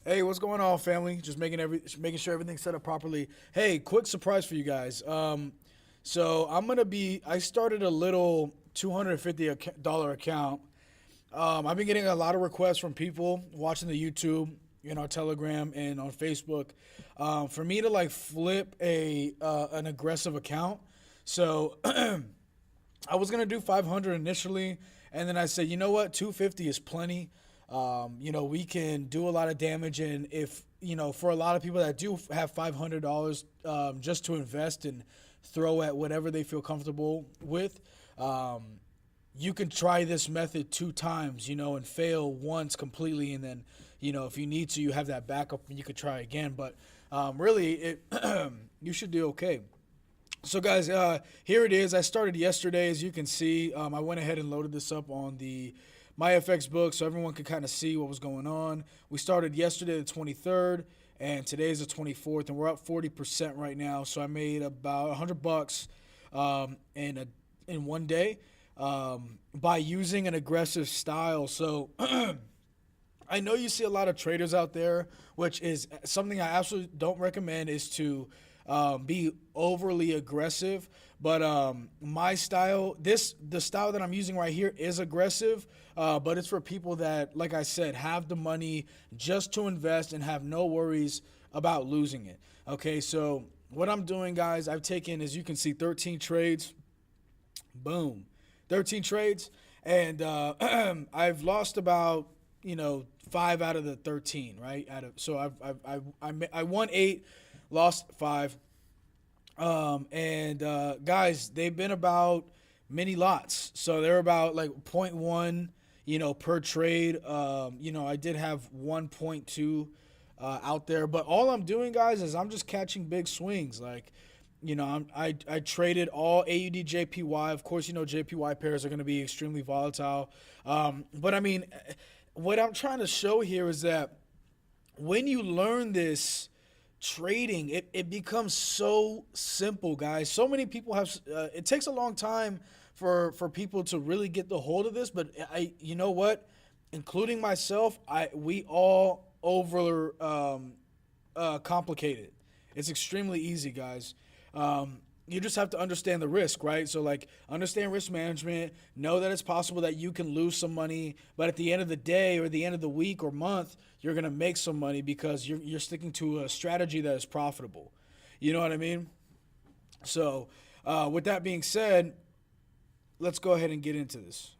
Hey, what's going on, family? Just making sure everything's set up properly. Hey, quick surprise for you guys. So I started a little $250 account. I've been getting a lot of requests from people watching the YouTube, Telegram and on Facebook, for me to like flip a an aggressive account. So I was gonna do 500 initially, and then I said, you know what, 250 is plenty. We can do a lot of damage, and if for a lot of people that do have $500 just to invest and throw at whatever they feel comfortable with, you can try this method two times, and fail once completely, and then if you need to, you have that backup and you could try again. But really, you should do okay. So, guys, here it is. I started yesterday, as you can see. I went ahead and loaded this up on the MyFX book so everyone could kind of see what was going on. We started yesterday, the 23rd, and today's the 24th, and we're up 40% right now. So I made about $100 in one day by using an aggressive style. So I know you see a lot of traders out there, which is something I absolutely don't recommend, is to be overly aggressive. But my style, the style that I'm using right here is aggressive, but it's for people that, like I said, have the money just to invest and have no worries about losing it. Okay, so what I'm doing, guys, I've taken, as you can see, 13 trades. Boom, 13 trades, and I've lost about five out of the 13, right? I won eight, lost five. Guys, they've been about mini lots, so they're about like zero point 0.1, per trade. I did have 1.2 out there, but all I'm doing, guys, is I'm just catching big swings. Like, I traded all AUD JPY. Of course, JPY pairs are going to be extremely volatile. But I mean, what I'm trying to show here is that when you learn this trading, it becomes so simple, guys. So many people have, it takes a long time for people to really get the hold of this, but you know what, including myself, we all over complicate it. It's extremely easy, guys. You just have to understand the risk, right? So, like, understand risk management, know that it's possible that you can lose some money, but at the end of the day or the end of the week or month, you're going to make some money because you're sticking to a strategy that is profitable. You know what I mean? So, with that being said, let's go ahead and get into this.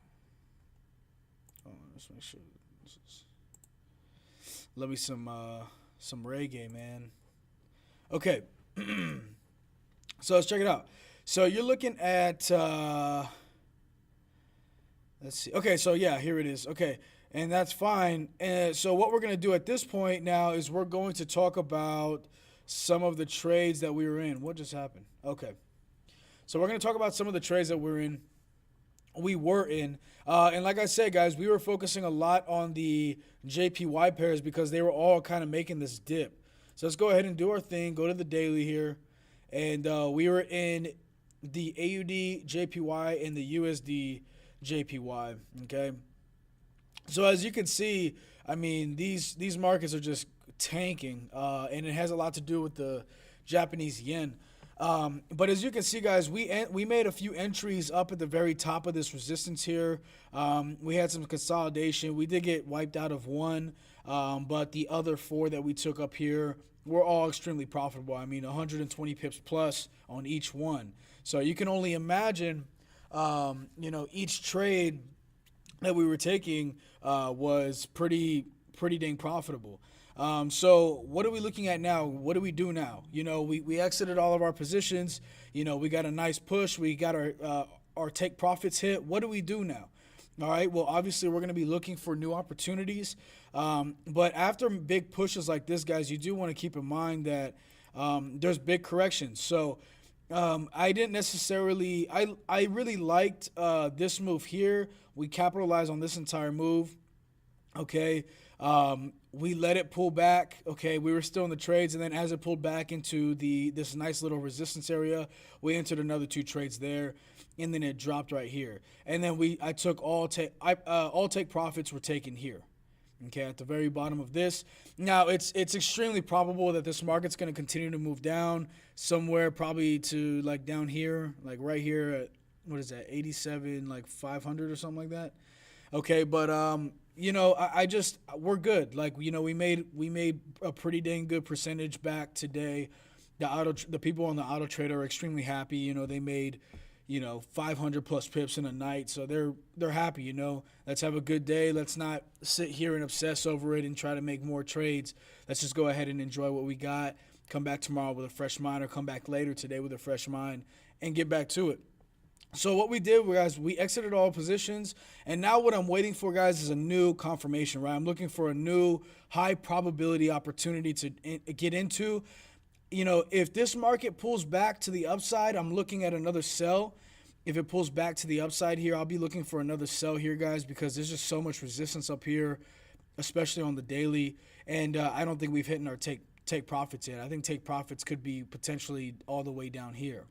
Oh, let's make sure. Love me some reggae, man. Okay. So let's check it out. So you're looking at, let's see. Okay, so yeah, here it is. Okay, and that's fine. And so what we're going to do at this point now is we're going to talk about some of the trades that we were in. What just happened? Okay. So we're going to talk about some of the trades that we were in. And like I said, guys, we were focusing a lot on the JPY pairs because they were all kind of making this dip. So let's go ahead and do our thing. Go to the daily here. And we were in the AUD JPY and the USD JPY. Okay. So as you can see, I mean, these markets are just tanking, and it has a lot to do with the Japanese yen. But as you can see, guys, we made a few entries up at the very top of this resistance here. We had some consolidation. We did get wiped out of one, but the other four that we took up here were all extremely profitable. I mean, 120 pips plus on each one. So you can only imagine, each trade that we were taking was pretty dang profitable. So what are we looking at now? What do we do now? We exited all of our positions. We got a nice push. We got our take profits hit. What do we do now? All right. Well, obviously, we're going to be looking for new opportunities. But after big pushes like this, guys, you do want to keep in mind that there's big corrections. So I didn't necessarily, I really liked this move here. We capitalized on this entire move. Okay. We let it pull back. Okay. We were still in the trades. And then as it pulled back into this nice little resistance area, we entered another two trades there. And then it dropped right here. And then all take profits were taken here. Okay, at the very bottom of this. Now, it's extremely probable that this market's going to continue to move down somewhere, probably to like down here, like right here at, what is that, 87, like 500 or something like that. Okay, but you know, I just, we're good. Like, you know, we made a pretty dang good percentage back today. The people on the auto trader are extremely happy. You know, they made, you know, 500 plus pips in a night, so they're happy. You know, let's have a good day. Let's not sit here and obsess over it and try to make more trades. Let's just go ahead and enjoy what we got. Come back tomorrow with a fresh mind, or come back later today with a fresh mind and get back to it. So what we did, guys, we exited all positions, and now what I'm waiting for, guys, is a new confirmation, right? I'm looking for a new high probability opportunity to get into. You know, if this market pulls back to the upside, I'm looking at another sell. If it pulls back to the upside here, I'll be looking for another sell here, guys, because there's just so much resistance up here, especially on the daily, and I don't think we've hit our take profits yet. I think take profits could be potentially all the way down here.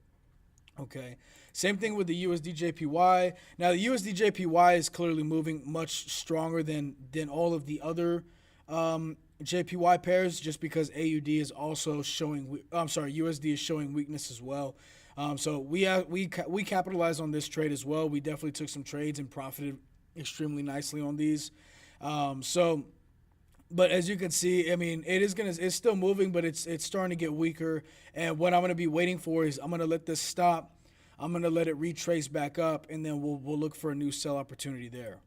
Okay, same thing with the USD JPY. Now the USD JPY is clearly moving much stronger than all of the other JPY pairs, just because AUD is also showing. I'm sorry, USD is showing weakness as well. So we capitalized on this trade as well. We definitely took some trades and profited extremely nicely on these. But as you can see, I mean, it's still moving, but it's starting to get weaker. And what I'm going to be waiting for is I'm going to let this stop. I'm going to let it retrace back up, and then we'll look for a new sell opportunity there,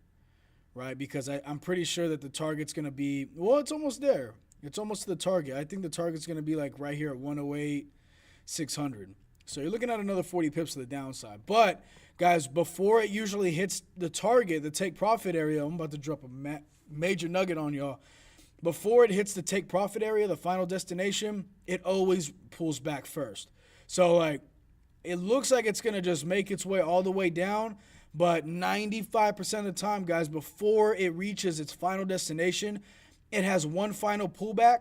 right? Because I'm pretty sure that the target's going to be, well, it's almost there. It's almost to the target. I think the target's going to be like right here at 108,600. So you're looking at another 40 pips to the downside. But, guys, before it usually hits the target, the take profit area, I'm about to drop a major nugget on y'all. Before it hits the take profit area, the final destination, it always pulls back first. So, like, it looks like it's going to just make its way all the way down, but 95% of the time, guys, before it reaches its final destination, it has one final pullback,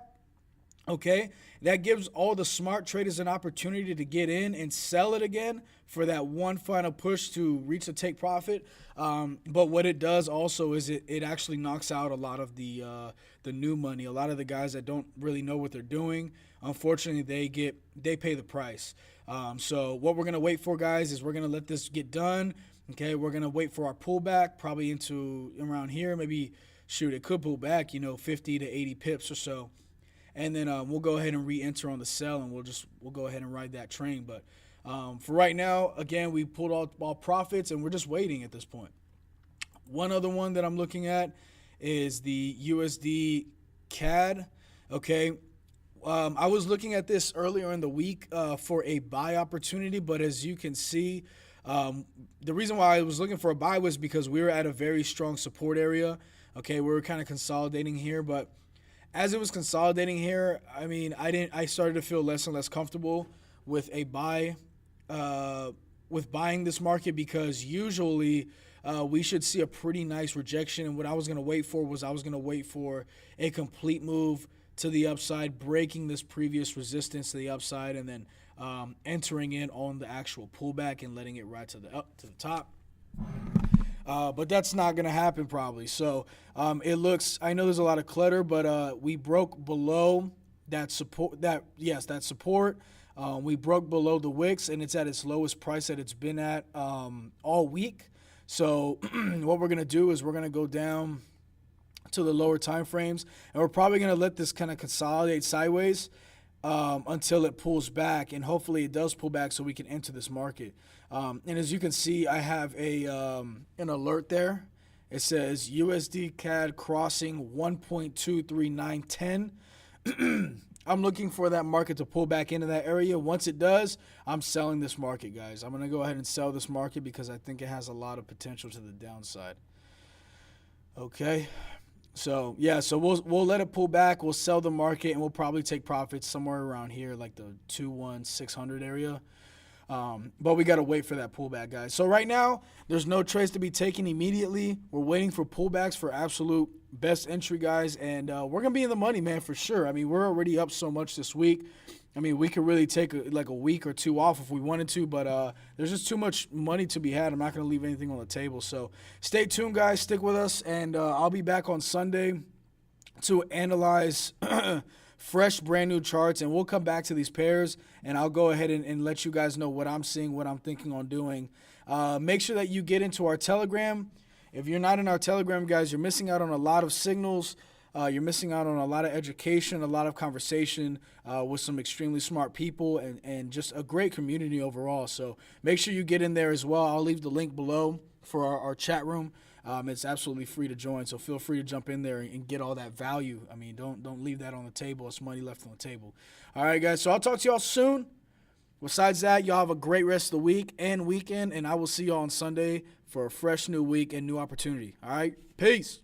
okay? That gives all the smart traders an opportunity to get in and sell it again for that one final push to reach the take profit. But what it does also is it actually knocks out a lot of the new money. A lot of the guys that don't really know what they're doing, unfortunately, they pay the price. So what we're gonna wait for, guys, is we're gonna let this get done. Okay, we're gonna wait for our pullback, probably into around here. Maybe, shoot, it could pull back, 50 to 80 pips or so. And then we'll go ahead and re-enter on the sell, and we'll go ahead and ride that train. But for right now, again, we pulled all profits, and we're just waiting at this point. One other one that I'm looking at is the USD CAD. Okay, I was looking at this earlier in the week for a buy opportunity, but as you can see, the reason why I was looking for a buy was because we were at a very strong support area. Okay, we were kind of consolidating here, but as it was consolidating here, I mean, I started to feel less and less comfortable with a buy, with buying this market, because usually we should see a pretty nice rejection. And what I was going to wait for was a complete move to the upside, breaking this previous resistance to the upside, and then entering in on the actual pullback and letting it ride to the top. But that's not going to happen probably. So it looks, I know there's a lot of clutter, but we broke below that support. That support. We broke below the wicks, and it's at its lowest price that it's been at all week. So what we're going to do is we're going to go down to the lower time frames, and we're probably going to let this kind of consolidate sideways until it pulls back, and hopefully it does pull back so we can enter this market. And as you can see, I have an alert there. It says USD CAD crossing 1.23910. I'm looking for that market to pull back into that area. Once it does, I'm selling this market, guys. I'm going to go ahead and sell this market because I think it has a lot of potential to the downside. Okay. So, yeah, so we'll let it pull back. We'll sell the market, and we'll probably take profits somewhere around here, like the 21600 area. But we got to wait for that pullback, guys. So right now, there's no trades to be taken immediately. We're waiting for pullbacks for absolute best entry, guys. And we're going to be in the money, man, for sure. I mean, we're already up so much this week. I mean, we could really take like a week or two off if we wanted to, but there's just too much money to be had. I'm not going to leave anything on the table. So stay tuned, guys. Stick with us, and I'll be back on Sunday to analyze fresh, brand new charts, and we'll come back to these pairs, and I'll go ahead and let you guys know what I'm seeing, what I'm thinking on doing. Make sure that you get into our Telegram. If you're not in our Telegram, guys, you're missing out on a lot of signals. You're missing out on a lot of education, a lot of conversation with some extremely smart people, and just a great community overall. So make sure you get in there as well. I'll leave the link below for our chat room. It's absolutely free to join, so feel free to jump in there and get all that value. I mean, don't leave that on the table. It's money left on the table. All right, guys, so I'll talk to y'all soon. Besides that, y'all have a great rest of the week and weekend, and I will see y'all on Sunday for a fresh new week and new opportunity. All right, peace.